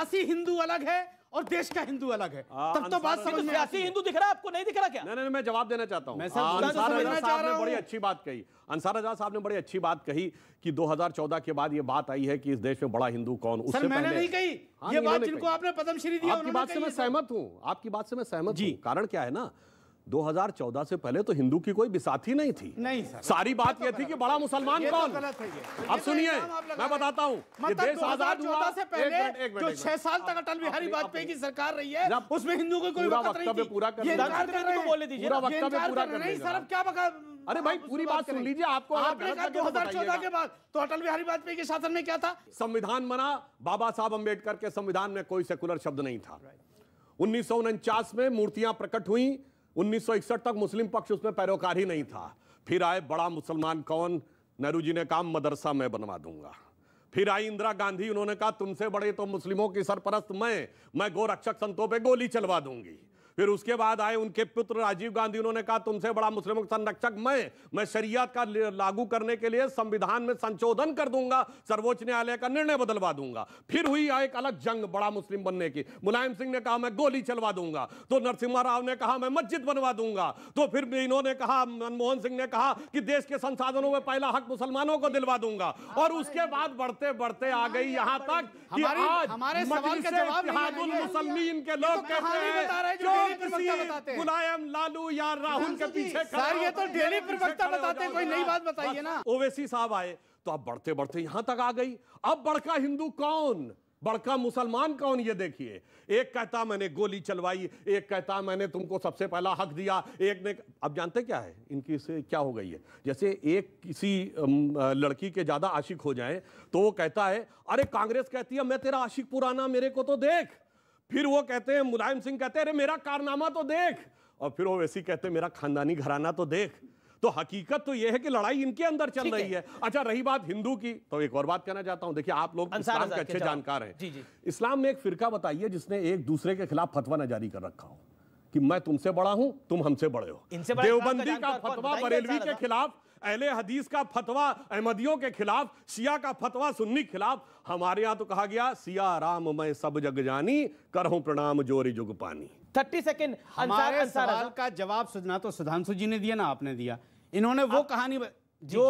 सियासी हिंदू अलग है और देश का हिंदू अलग है। तब तो बात समझ में। सियासी हिंदू दिख रहा है आपको, नहीं दिख रहा क्या? नहीं, मैं जवाब देना चाहता हूं। अंसार रजा साहब ने बड़ी अच्छी बात कही। अंसार रजा साहब ने बड़ी अच्छी बात कही कि 2014 के बाद ये बात आई है कि इस देश में बड़ा हिंदू कौन। सर मैंने नहीं कही ये बात, जिनको आपने पद्मश्री दिया। आपकी बात से मैं सहमत हूं, आपकी बात से मैं सहमत हूं। कारण क्या है ना, 2014 से पहले तो हिंदू की कोई बिसाती नहीं थी। नहीं सर, सारी बात ये थी कि बड़ा मुसलमान कौन। अब सुनिए, मैं बताता हूँ, देश आजाद हुआ से पहले जो 6 साल तक अटल बिहारी वाजपेयी की सरकार रही है, उसमें हिंदू को कोई वक्त नहीं थी। पूरा कर बोले दीजिए, पूरा वक्तव्य पूरा कर। नहीं सर, अब क्या बका। अरे भाई पूरी बात सुन लीजिए। आपको आपने कहा 2014 के बाद तो अटल बिहारी वाजपेयी के शासन में क्या था? संविधान बना, बाबा साहब अंबेडकर के संविधान में कोई सेकुलर शब्द नहीं था। 1949 में मूर्तियां प्रकट हुई, 1961 तक मुस्लिम पक्ष उसमें पैरोकार ही नहीं था। फिर आए बड़ा मुसलमान कौन, नेहरू जी ने कहा मदरसा मैं बनवा दूंगा। फिर आई इंदिरा गांधी, उन्होंने कहा तुमसे बड़े तो मुस्लिमों की सरपरस्त मैं गोरक्षक संतों पे गोली चलवा दूंगी। फिर उसके बाद आए उनके पुत्र राजीव गांधी, उन्होंने कहा तुमसे बड़ा मुस्लिमों का संरक्षक मैं शरीयत का लागू करने के लिए संविधान में संशोधन कर दूंगा, सर्वोच्च न्यायालय का निर्णय बदलवा दूंगा। फिर हुई एक अलग जंग बड़ा मुस्लिम बनने की। मुलायम सिंह ने कहा मैं गोली चलवा दूंगा, तो नरसिम्हा राव ने कहा मैं मस्जिद बनवा दूंगा, तो फिर इन्होंने कहा, मनमोहन सिंह ने कहा कि देश के संसाधनों में पहला हक मुसलमानों को दिलवा दूंगा। और उसके बाद बढ़ते बढ़ते आ गई यहां तक कि आज हमारे सवाल का जवाब मुसलमीन के लोग कहते हैं मुलायम, लालू या राहुल के पीछे सर ये तो डेली प्रवक्ता बताते, कोई नई बात बताइए ना। ओवैसी साहब आए तो अब बढ़ते बढ़ते यहां तक आ गई। अब बड़का हिंदू कौन, बड़का मुसलमान कौन, ये देखिए। एक कहता मैंने गोली चलवाई, एक कहता मैंने तुमको सबसे पहला हक दिया, एक ने। अब जानते क्या है इनकी से क्या हो गई है, जैसे एक किसी लड़की के ज्यादा आशिक हो जाए तो वो कहता है अरे कांग्रेस कहती है मैं तेरा आशिक पुराना, मेरे को तो देख। फिर वो कहते हैं, मुलायम सिंह कहते हैं अरे मेरा कारनामा तो देख। और फिर वो वैसे कहते हैं मेरा खानदानी घराना तो देख। तो हकीकत तो ये है कि लड़ाई इनके अंदर चल रही है। अच्छा रही बात हिंदू की, तो एक और बात कहना चाहता हूं। देखिए आप लोग इस्लाम के अच्छे जानकार हैं। इस्लाम में एक फिरका बताइए जिसने एक दूसरे के खिलाफ फतवा न जारी कर रखा हो कि मैं तुमसे बड़ा हूं, तुम हमसे बड़े हो। देवबंदी का फतवा बरेलवी के खिलाफ, अहले हदीस का फतवा अहमदियों के खिलाफ, शिया का फतवा सुन्नी के खिलाफ। हमारे यहां तो कहा गया सिया राम मैं सब जग जानी, करहूं प्रणाम जोरी जुग पानी। 30 सेकंड। हमारे सवाल का जवाब सुना तो सुधांशु जी ने दिया ना आपने दिया। इन्होंने वो कहानी जो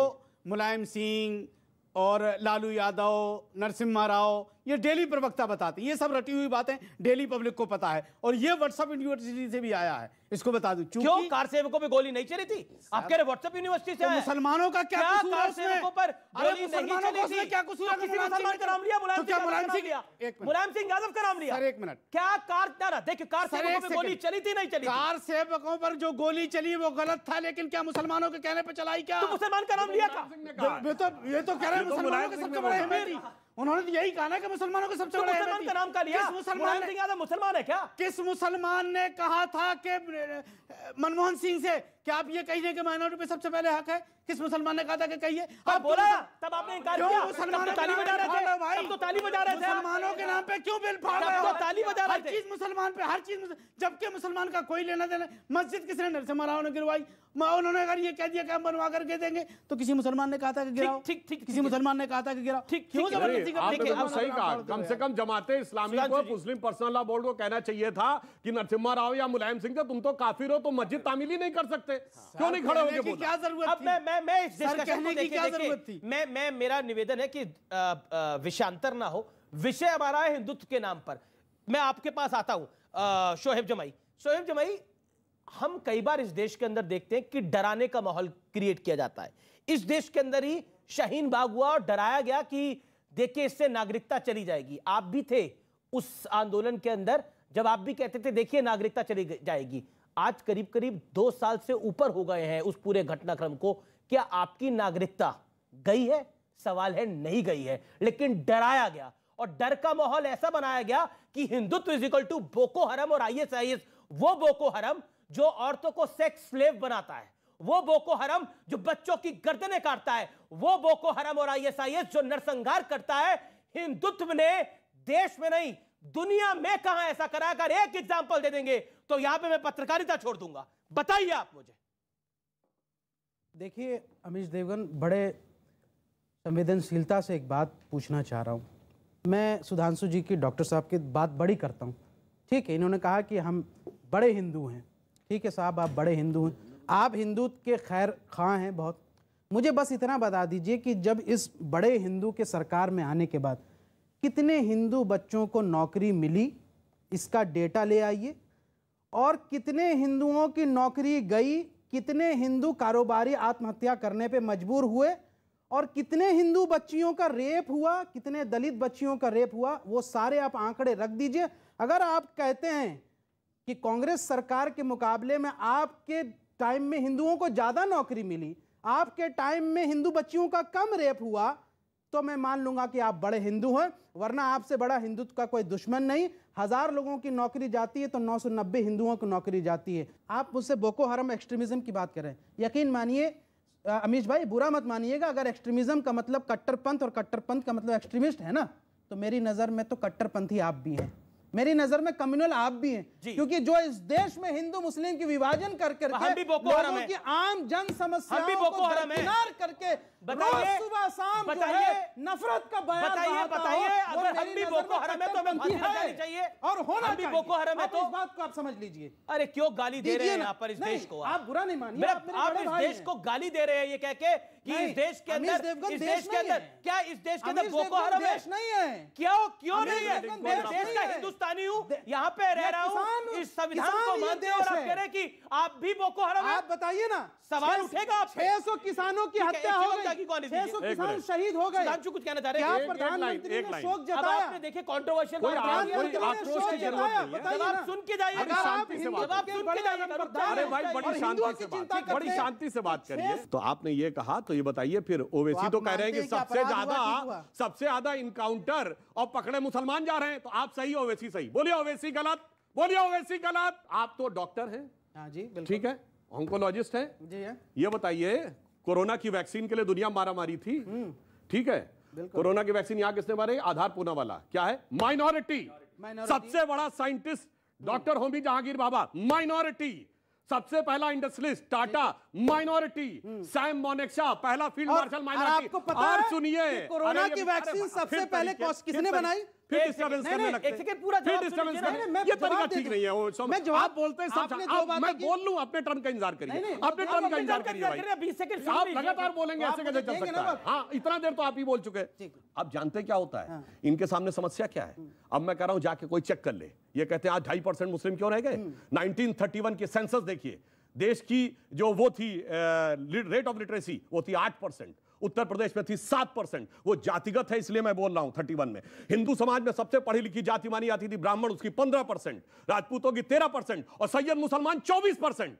मुलायम सिंह और लालू यादव, नरसिम्हा राव, ये डेली प्रवक्ता बताते हैं, ये सब रटी हुई बातें डेली पब्लिक को पता है। और ये व्हाट्सएप यूनिवर्सिटी से भी आया है, इसको बता दूं। क्यों कार सेवकों पे गोली नहीं चली थी? आप कह रहे व्हाट्सएप यूनिवर्सिटी से? मुसलमानों का क्या कसूर है? कार सेवकों पर गोली नहीं चली थी? क्या कसूर है? किसी मुसलमान का नाम लिया? मुलायम सिंह यादव का नाम लिया? सर एक मिनट, क्या कार, देखिए कार सेवकों पे गोली चली थी नहीं चली? कार सेवकों पर जो गोली चली वो गलत था, लेकिन क्या मुसलमानों के कहने पर चलाई? क्या तो मुसलमान का नाम लिया था? ये तो कह रहे हैं मुसलमानों के सबसे बड़े अहमदी। उन्होंने तो यही कहा ना कि मुसलमानों के सबसे बड़े मुसलमान का नाम का लिया। मुलायम सिंह यादव मुसलमान है क्या? किस मुसलमान ने कहा था कि मनमोहन सिंह से क्या आप ये कहिए कि माइनॉरिटी पे सबसे पहले हक है? किस मुसलमान ने कहा था कि कहिए? आप बोला तब आपने इनकार किया। मुसलमानों तो ताली बजा रहे थे भाई, तब तो ताली बजा रहे थे। मुसलमानों के नाम पे क्यों बिल फाड़ रहे हो? तो ताली बजा रहे थे। हर चीज मुसलमान पे, हर चीज, जबकि मुसलमान का कोई लेना देना। मस्जिद किसने? नरसिम्हा राव ने गिरवाई। उन्होंने अगर ये कह दिया कि हम बनवा करके देंगे तो किसी मुसलमान ने कहा था कि गिराओ। ठीक, किसी मुसलमान ने कहा था कि गिराओ। ठीक, क्यों जबरदस्ती कर? सही कहा। कम से कम जमाते इस्लामी को, मुस्लिम पर्सनल लॉ बोर्ड को कहना चाहिए था कि नरसिम्हा राव या मुलायम सिंह थे, तुम तो काफिर हो, तो मस्जिद तामील ही नहीं कर सकते, क्यों नहीं खड़े होके बोला? क्या जरूरत थी? मैं इस डिस्कशन को देखिए, मैं मेरा निवेदन है कि विषयांतर ना हो। विषय हमारा है हिंदुत्व के नाम पर। मैं आपके पास आता हूं शोहेब जमाई, हम कई बार इस देश के अंदर देखते हैं कि डराने का माहौल क्रिएट किया जाता है। इस देश के अंदर ही शाहीन बाग हुआ और डराया गया कि देखिए इससे नागरिकता चली जाएगी। आप भी थे उस आंदोलन के अंदर जब आप भी कहते थे देखिए नागरिकता चली जाएगी। आज करीब करीब 2 साल से ऊपर हो गए हैं उस पूरे घटनाक्रम को। क्या आपकी नागरिकता गई है? सवाल है नहीं गई है, लेकिन डराया गया और डर का माहौल ऐसा बनाया गया कि Hindutva is equal to Boko Haram और आईएसआईएस। वो बोको हरम जो औरतों को सेक्स स्लेव बनाता है, वो बोको हरम जो बच्चों की गर्दनें काटता है, वो बोको हरम और आईएसआईएस जो नरसंहार करता है। हिंदुत्व ने देश में नहीं दुनिया में कहां ऐसा करा? अगर एक एग्जांपल दे देंगे तो यहां पे मैं पत्रकारिता छोड़ दूंगा। बताइए आप मुझे। देखिए अमीश देवगन, बड़े संवेदनशीलता से एक बात पूछना चाह रहा हूं। मैं सुधांशु जी की डॉक्टर साहब की बात बड़ी करता हूँ, ठीक है। इन्होंने कहा कि हम बड़े हिंदू हैं, ठीक है साहब, आप बड़े हिंदू हैं, आप हिंदू के खैर खां हैं बहुत। मुझे बस इतना बता दीजिए कि जब इस बड़े हिंदू के सरकार में आने के बाद कितने हिंदू बच्चों को नौकरी मिली, इसका डेटा ले आइए, और कितने हिंदुओं की नौकरी गई, कितने हिंदू कारोबारी आत्महत्या करने पे मजबूर हुए, और कितने हिंदू बच्चियों का रेप हुआ, कितने दलित बच्चियों का रेप हुआ, वो सारे आप आंकड़े रख दीजिए। अगर आप कहते हैं कि कांग्रेस सरकार के मुकाबले में आपके टाइम में हिंदुओं को ज्यादा नौकरी मिली, आपके टाइम में हिंदू बच्चियों का कम रेप हुआ, तो मैं मान लूंगा कि आप बड़े हिंदू हैं, वरना आपसे बड़ा हिंदुत्व का कोई दुश्मन नहीं। 1000 लोगों की नौकरी जाती है तो 990 हिंदुओं की नौकरी जाती है। आप मुझसे बोको हरम एक्सट्रीमिज्म की बात करें, यकीन मानिए अमीश भाई, बुरा मत मानिएगा, अगर एक्सट्रीमिज्म का मतलब कट्टरपंथ और कट्टरपंथ का मतलब एक्सट्रीमिस्ट है ना, तो मेरी नजर में तो कट्टरपंथी आप भी हैं, मेरी नजर में कम्युनल आप भी हैं, क्योंकि जो इस देश में हिंदू मुस्लिम की विभाजन कर करके लोगों की आम जन समस्याओं को दरकिनार करके बताइए, सुबह शाम बताइए, नफरत का बयान बताइए, अगर हम भी बोको हराम है तो हमें फांसी लगानी चाहिए, और होना हम भी बोको हराम है तो इस बात को आप समझ लीजिए। अरे क्यों गाली दे रहे हैं यहाँ पर इस देश को? आप बुरा नहीं मानिए, आप इस देश को गाली दे रहे हैं ये कह के कि इस देश के अंदर क्या इस देश के अंदर बोको हराम देश नहीं है? क्यों नहीं है? देश का हिंदुस्तानी हूँ, यहाँ पे रह रहा हूँ, इस संविधान को मानते हैं, और आप कह रहे कि आप भी बोको हराम है। आप बताइए ना, सवाल उठेगा आप 600 किसानों की हत्या हो गई, 600 किसान शहीद हो गए। सुधांशु कुछ कहना चाह रहे क्या हैं? प्रधानमंत्री ने शोक जताया? अब आपने देखे कंट्रोवर्शियल जवाब सुन के जाइए, अरे भाई बड़ी शांति से बात करिए। तो आपने ये कहा, तो ये बताइए फिर ओवैसी तो कह रहे हैं कि सबसे ज्यादा इनकाउंटर और पकड़े मुसलमान जा रहे हैं, तो आप सही, ओवैसी सही। बोलिए ओवैसी गलत, बोलिए ओवैसी गलत। आप तो डॉक्टर हैं, हाँ जी बिल्कुल, ठीक है, ऑन्कोलॉजिस्ट हैं जी है। ये बताइए, कोरोना की वैक्सीन के लिए दुनिया मारामारी थी, ठीक है, कोरोना की वैक्सीन यहां किसने मारी? आधार पूना वाला। क्या है? माइनॉरिटी। सबसे बड़ा scientist doctor Homi Jehangir Bhabha, minority. सबसे पहला इंडस्ट्रियलिस्ट टाटा, माइनॉरिटी। सैम मोनेक्शा, पहला फील्ड मार्शल, माइनॉरिटी। आपको पता है सुनिए, कोरोना की वैक्सीन सबसे पहले किसने बनाई? फिर डिस्टर्बेंस करने लगते हैं, फिर डिस्टर्बेंस करने, ये तरीका ठीक नहीं है। वो आप बोलते हैं सब, मैं बोल लूं, अपने टर्न का इंतजार करिए, अपने टर्न का इंतजार करिए भाई। 20 सेकंड आप लगातार बोलेंगे, ऐसे कैसे चल सकता है? हाँ, इतना देर तो आप ही बोल चुके। आप जानते क्या होता है इनके सामने समस्या क्या है? अब मैं कह रहा हूं जाके कोई चेक कर ले। ये कहते हैं आज 2.5% मुस्लिम क्यों रह गए? 1931 के सेंसस देखिए, देश की जो वो थी रेट ऑफ लिटरेसी, वो थी 8%, उत्तर प्रदेश में थी 7%। वो जातिगत है, इसलिए मैं बोल रहा हूं 31 में। हिंदू समाज में सबसे पढ़ी लिखी जाति मानी जाती थी ब्राह्मण, उसकी 15%, राजपूतों की 13% और सैयद मुसलमान 24%।